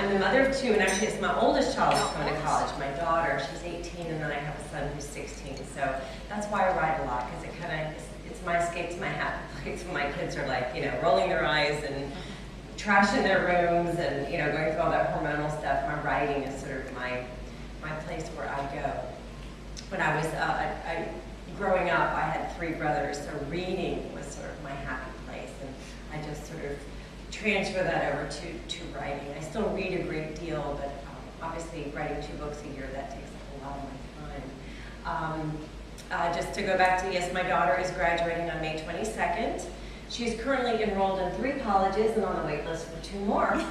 I'm the mother of two, and actually it's my oldest child who's going to college. My daughter, she's 18, and then I have a son who's 16. So that's why I ride a lot, because it kind of, it's my escape to my happy place when my kids are like, rolling their eyes and trashing their rooms and, going through all that hormonal stuff. My riding is sort of my place where I go. When I was growing up, I had 3 brothers, so reading was sort of my happy place, and I just sort of transfer that over to writing. I still read a great deal, but obviously writing 2 books a year, that takes up a lot of my time. Just to go back to, yes, my daughter is graduating on May 22nd. She's currently enrolled in 3 colleges and on the wait list for 2 more.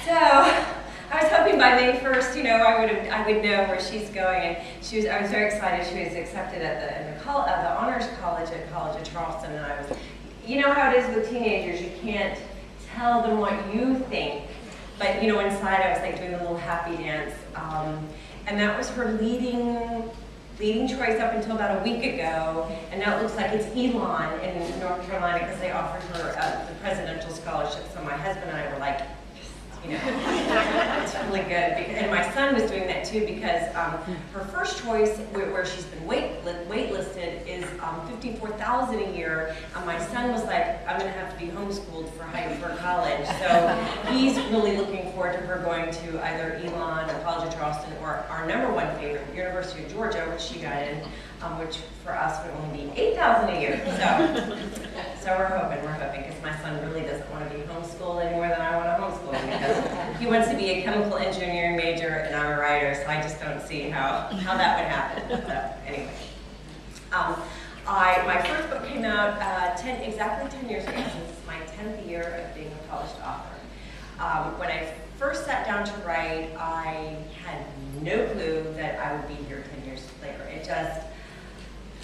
So I was hoping by May 1st, I would know where she's going. And I was very excited. She was accepted at the honors college at College of Charleston, and I was. You know how it is with teenagers, you can't tell them what you think, but inside I was like doing a little happy dance, and that was her leading choice up until about a week ago, and now it looks like it's Elon in North Carolina because they offered her the presidential scholarship, so my husband and I were like, it's really good. And my son was doing that too, because her first choice, where she's been waitlisted, is $54,000 a year. My son was like, I'm going to have to be homeschooled for college. So he's really looking forward to her going to either Elon or College of Charleston, or our #1 favorite, University of Georgia, which she got in, which for us would only be $8,000 a year. So we're hoping, because my son really doesn't want to be homeschooled any more than I want to homeschool him, because he wants to be a chemical engineering major and I'm a writer, so I just don't see how that would happen. So anyway, my first book came out exactly 10 years ago. This is my 10th year of being a published author. When I first sat down to write, I had no clue that I would be here 10 years later.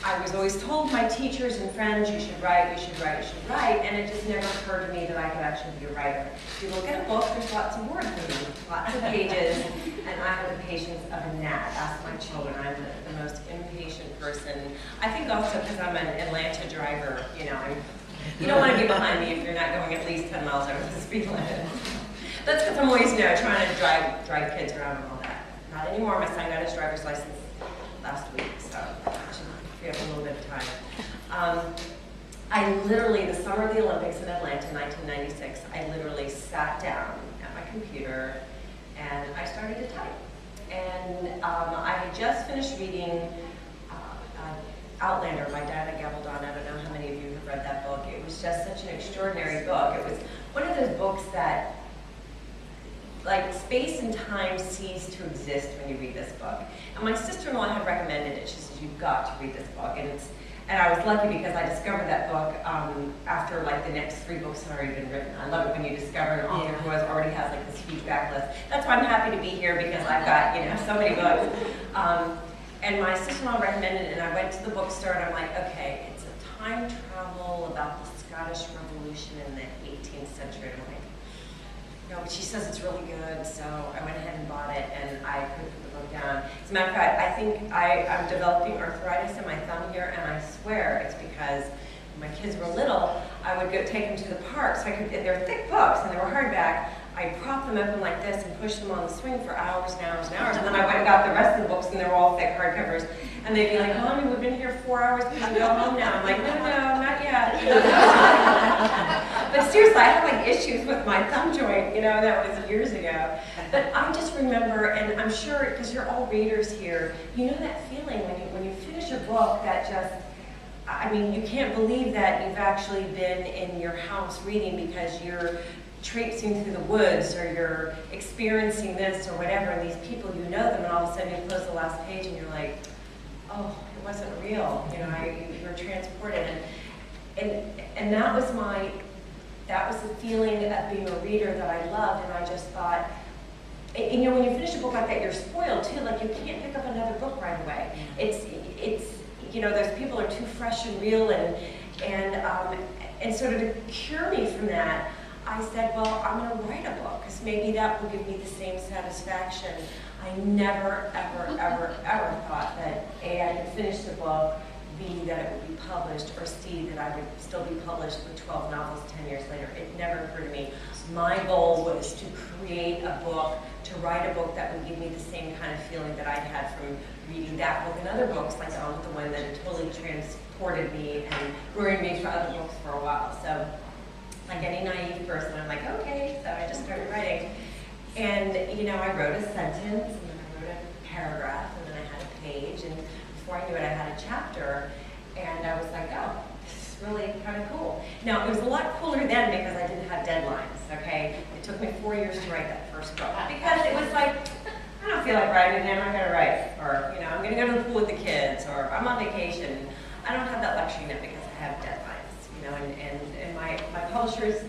I was always told my teachers and friends, you should write, you should write, you should write, and it just never occurred to me that I could actually be a writer. If you look at a book, there's lots of words in it, lots of pages, and I have the patience of a gnat. Ask my children, I'm the most impatient person. I think also because I'm an Atlanta driver, you don't want to be behind me if you're not going at least 10 miles over the speed limit. That's because I'm always, trying to drive kids around and all that. Not anymore. My son got his driver's license last week, so we have a little bit of time. I literally, the summer of the Olympics in Atlanta, 1996, I literally sat down at my computer and I started to type. And I had just finished reading Outlander by Diana Gabaldon. I don't know how many of you have read that book. It was just such an extraordinary book. It was one of those books that, like, space and time cease to exist when you read this book. And my sister-in-law had recommended it. She said, you've got to read this book. And I was lucky because I discovered that book after like the next 3 books had already been written. I love it when you discover an author who already has like this huge backlist. That's why I'm happy to be here, because I've got so many books. And my sister-in-law recommended it, and I went to the bookstore and I'm like, okay, it's a time travel about the Scottish Revolution in the 18th century. And I'm like, no, but she says it's really good, so I went ahead and bought it, and I couldn't put the book down. As a matter of fact, I think I'm developing arthritis in my thumb here, and I swear it's because when my kids were little, I would go take them to the park, so they're thick books, and they were hardback. I'd prop them open like this and push them on the swing for hours and hours and hours, and then I went and got the rest of the books, and they were all thick hardcovers, and they'd be like, Mommy, we've been here 4 hours, can we go home now? I'm like, no, not yet. But seriously, I had like issues with my thumb joint, that was years ago. But I just remember, and I'm sure, because you're all readers here, you know that feeling when you finish a book that just, I mean, you can't believe that you've actually been in your house reading, because you're traipsing through the woods, or you're experiencing this or whatever, and these people, you know them, and all of a sudden you close the last page and you're like, oh, it wasn't real, you were transported. And that was the feeling of being a reader that I loved, and I just thought, and when you finish a book like that, you're spoiled too, like you can't pick up another book right away. It's those people are too fresh and real, and sort of to cure me from that, I said, well, I'm going to write a book, because maybe that will give me the same satisfaction. I never, ever, ever, ever thought that A, I could finish the book, B, that it would be published, or C, that I would still be published with 12 novels 10 years later. It never occurred to me. My goal was to create a book, to write a book that would give me the same kind of feeling that I'd had from reading that book and other books, like On with the Wind, that had totally transported me and ruined me for other books for a while. So, like any naive person, I'm like, okay, so I just started writing. And, you know, I wrote a sentence, and then I wrote a paragraph, and then I had a page, and before I knew it, I had a chapter, and I was like, oh, this is really kind of cool. Now, it was a lot cooler then because I didn't have deadlines, okay? It took me 4 years to write that first book, because it was like, I don't feel like writing today, I'm not gonna write, or, you know, I'm gonna go to the pool with the kids, or I'm on vacation. I don't have that luxury now because I have deadlines, you know, and my publishers,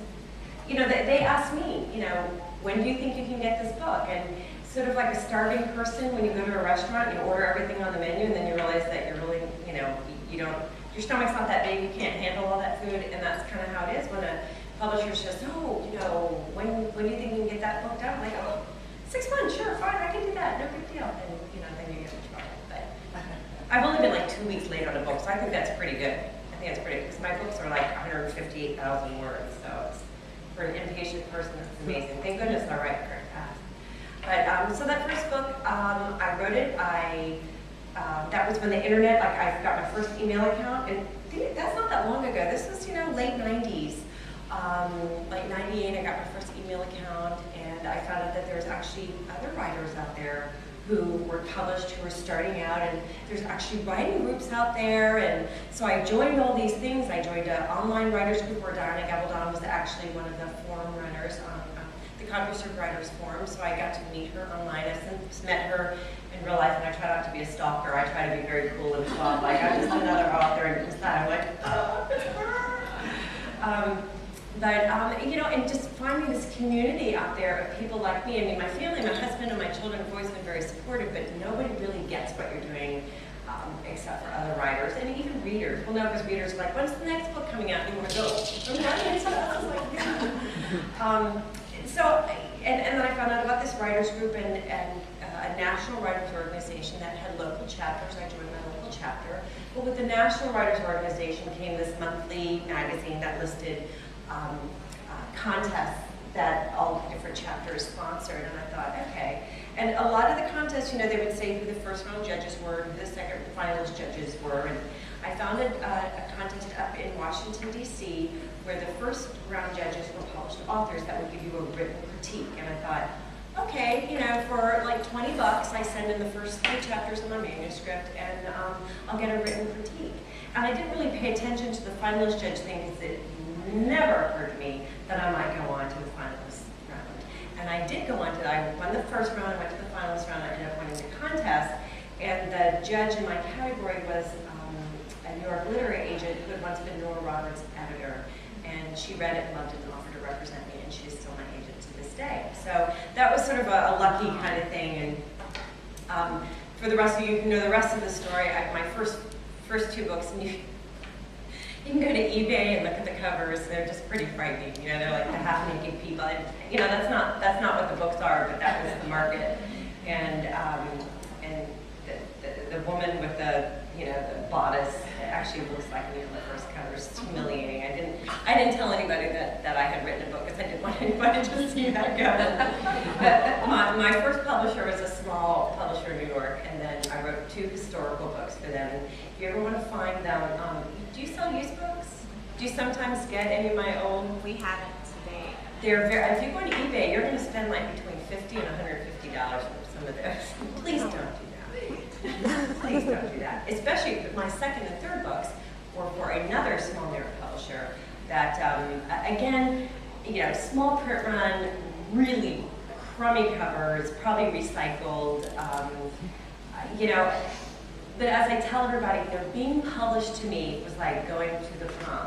you know, they ask me, you know, when do you think you can get this book? And sort of like a starving person, when you go to a restaurant, you order everything on the menu, and then you realize that you're really, you know, you don't, your stomach's not that big, you can't handle all that food, and that's kind of how it is when a publisher says, oh, you know, when do you think you can get that book done? I'm like, oh, 6 months, sure, fine, I can do that, no big deal. And, you know, then you get in trouble. But I've only been like 2 weeks late on a book, so I think that's pretty good. I think that's pretty good, because my books are like 158,000 words, so it's, for an impatient person, that's amazing. Thank goodness I write very fast. But, so that first book, I wrote it, that was when the internet, like I got my first email account, and that's not that long ago. This was, you know, late 90s. Like 98, I got my first email account, and I found out that there's actually other writers out there who were published, who were starting out, and there's actually writing groups out there, and so I joined all these things. I joined an online writers group where Diana Gabaldon was actually one of the forum runners on the CompuServe Writers Forum, so I got to meet her online. I since met her in real life, and I try not to be a stalker. I try to be very cool and fun, like I'm just another author, and inside I'm like, oh, it's her. You know, and just finding this community out there of people like me. I mean, my family, my husband, and my children have always been very supportive, but nobody really gets what you're doing except for other writers, and even readers. Well, no, because readers are like, when's the next book coming out? And you want to go, I'm writing something else. Like, yeah. And then I found out about this writers group and a national writers organization that had local chapters. I joined my local chapter. But with the national writers organization came this monthly magazine that listed contests that all the different chapters sponsored, and I thought, okay. And a lot of the contests, you know, they would say who the first round judges were, who the second finalist judges were, and I found a contest up in Washington, D.C., where the first round judges were published authors that would give you a written critique, and I thought, okay, you know, for like $20, I send in the first 3 chapters of my manuscript, and I'll get a written critique. And I didn't really pay attention to the finalist judge thing, because it never occurred to me that I might go on to the finalist round. And I did go on to, I won the first round, I went to the finalist round, I ended up winning the contest, and the judge in my category was a New York literary agent who had once been Nora Roberts' editor, and she read it and loved it and offered to represent me, and she is still my agent to this day. So that was sort of a lucky kind of thing, and for the rest of you who know the rest of the story, my first 2 books, and you can go to eBay and look at the covers. They're just pretty frightening. You know, they're like the half-naked people. And, you know, that's not what the books are, but that was the market. And the woman with the, you know, the bodice, it actually looks like me on the first cover. It's humiliating. I didn't tell anybody that I had written a book, because I didn't want anybody to see that cover. My first publisher was a small publisher in New York, and then I wrote 2 historical books for them. And if you ever want to find them, do you sell used books? Do you sometimes get any of my old? We haven't today. They're very, if you go to eBay, you're going to spend like between $50 and $150 for some of those. Please don't do that. Please don't do that. Especially my second and third books were for another small New York publisher that, again, you know, small print run, really crummy covers, probably recycled, you know. But as I tell everybody, you know, being published to me was like going to the prom.